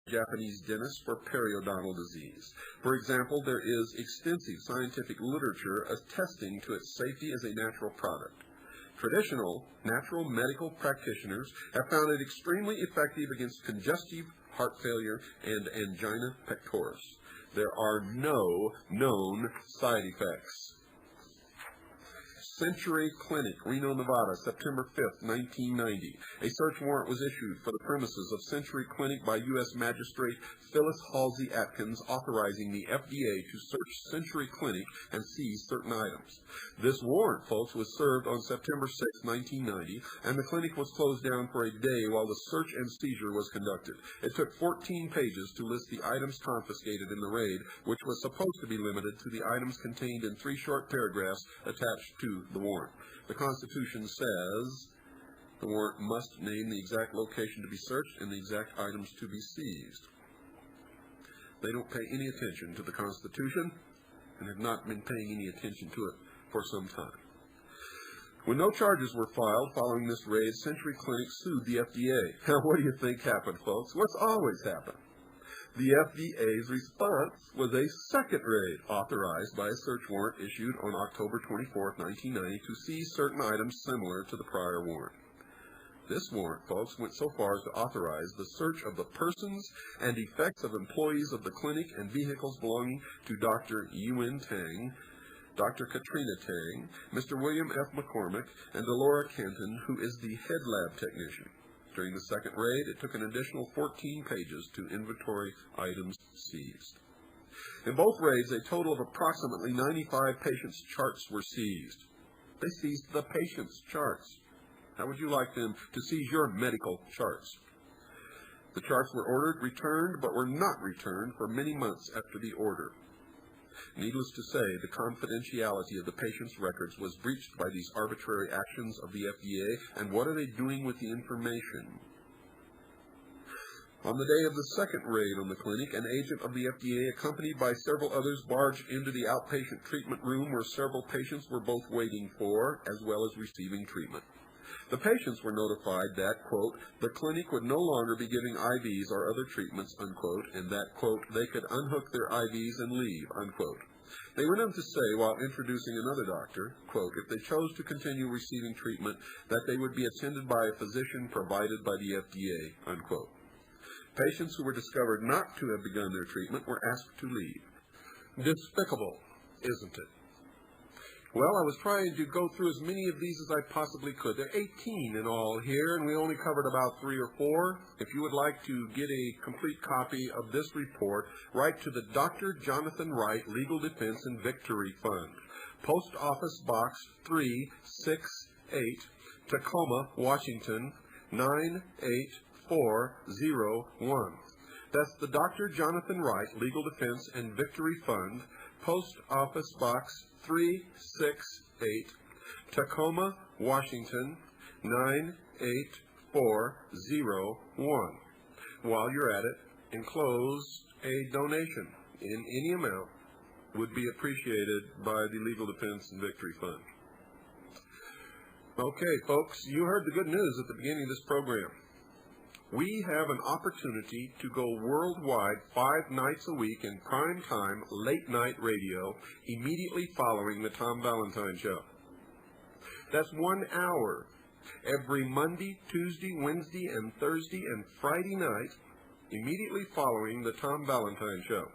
Japanese dentist for periodontal disease. For example, there is extensive scientific literature attesting to its safety as a natural product. Traditional natural medical practitioners have found it extremely effective against congestive heart failure and angina pectoris. There are no known side effects. Century Clinic, Reno, Nevada, September 5th, 1990. A search warrant was issued for the premises of Century Clinic by U.S. Magistrate Phyllis Halsey Atkins, authorizing the FDA to search Century Clinic and seize certain items. This warrant, folks, was served on September 6, 1990, and the clinic was closed down for a day while the search and seizure was conducted. It took 14 pages to list the items confiscated in the raid, which was supposed to be limited to the items contained in 3 short paragraphs attached to the warrant. The Constitution says the warrant must name the exact location to be searched and the exact items to be seized. They don't pay any attention to the Constitution and have not been paying any attention to it for some time. When no charges were filed following this raid, Century Clinic sued the FDA. Now, what do you think happened, folks? What's always happened? The FDA's response was a second raid authorized by a search warrant issued on October 24, 1990 to seize certain items similar to the prior warrant. This warrant, folks, went so far as to authorize the search of the persons and effects of employees of the clinic and vehicles belonging to Dr. Yuen Tang, Dr. Katrina Tang, Mr. William F. McCormick, and Delora Kenton, who is the head lab technician. During the second raid, it took an additional 14 pages to inventory items seized. In both raids, a total of approximately 95 patients' charts were seized. They seized the patients' charts. How would you like them to seize your medical charts? The charts were ordered, returned, but were not returned for many months after the order. Needless to say, the confidentiality of the patient's records was breached by these arbitrary actions of the FDA, and what are they doing with the information? On the day of the second raid on the clinic, an agent of the FDA, accompanied by several others, barged into the outpatient treatment room where several patients were both waiting for as well as receiving treatment. The patients were notified that, quote, the clinic would no longer be giving IVs or other treatments, unquote, and that, quote, they could unhook their IVs and leave, unquote. They went on to say, while introducing another doctor, quote, if they chose to continue receiving treatment, that they would be attended by a physician provided by the FDA, unquote. Patients who were discovered not to have begun their treatment were asked to leave. Despicable, isn't it? Well, I was trying to go through as many of these as I possibly could. There are 18 in all here, and we only covered about 3 or 4. If you would like to get a complete copy of this report, write to the Dr. Jonathan Wright Legal Defense and Victory Fund, Post Office Box 368, Tacoma, Washington, 98401. That's the Dr. Jonathan Wright Legal Defense and Victory Fund, Post Office Box 368, Tacoma, Washington, 98401. While you're at it, enclose a donation in any amount would be appreciated by the Legal Defense and Victory Fund. Okay, folks, you heard the good news at the beginning of this program. We have an opportunity to go worldwide 5 nights a week in prime time, late night radio, immediately following the Tom Valentine Show. That's 1 hour every Monday, Tuesday, Wednesday, and Thursday, and Friday night, immediately following the Tom Valentine Show.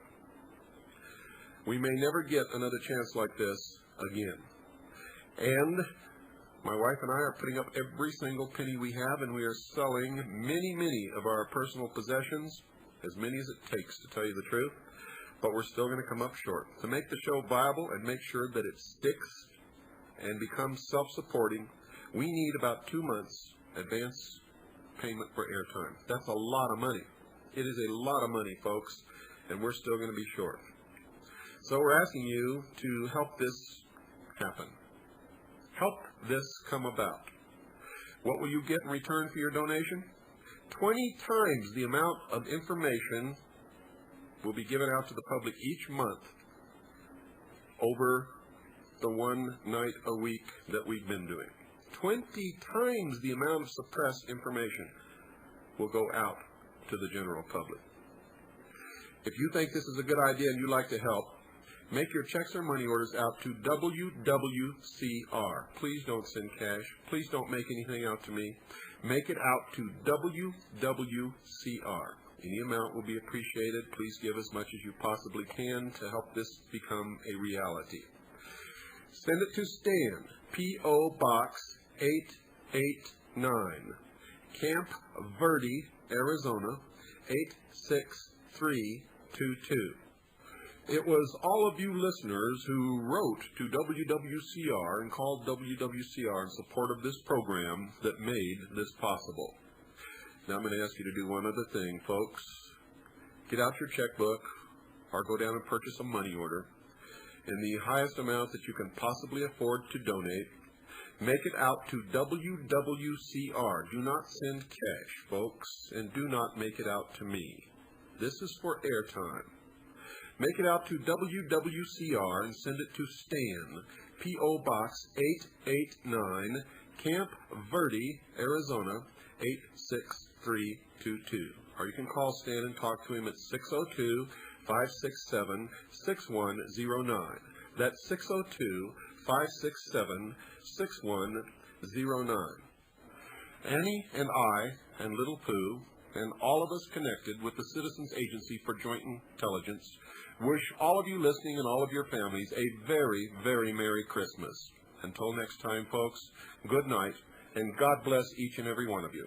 We may never get another chance like this again. And my wife and I are putting up every single penny we have, and we are selling many of our personal possessions, as many as it takes, to tell you the truth, but we're still going to come up short. To make the show viable and make sure that it sticks and becomes self-supporting, we need about 2 months advance payment for airtime. That's a lot of money. It is a lot of money, folks, and we're still going to be short. So we're asking you to help this happen. Help this come about. What will you get in return for your donation? 20 times the amount of information will be given out to the public each month over the 1 night a week that we've been doing. 20 times the amount of suppressed information will go out to the general public. If you think this is a good idea and you'd like to help, make your checks or money orders out to WWCR. Please don't send cash. Please don't make anything out to me. Make it out to WWCR. Any amount will be appreciated. Please give as much as you possibly can to help this become a reality. Send it to Stan, P.O. Box 889, Camp Verde, Arizona 86322. It was all of you listeners who wrote to WWCR and called WWCR in support of this program that made this possible. Now I'm going to ask you to do one other thing, folks. Get out your checkbook or go down and purchase a money order in the highest amount that you can possibly afford to donate. Make it out to WWCR. Do not send cash, folks, and do not make it out to me. This is for airtime. Make it out to WWCR and send it to Stan, P.O. Box 889, Camp Verde, Arizona 86322. Or you can call Stan and talk to him at 602-567-6109. That's 602-567-6109. Annie and I and Little Pooh and all of us connected with the Citizens Agency for Joint Intelligence wish all of you listening and all of your families a very, very Merry Christmas. Until next time, folks, good night, and God bless each and every one of you.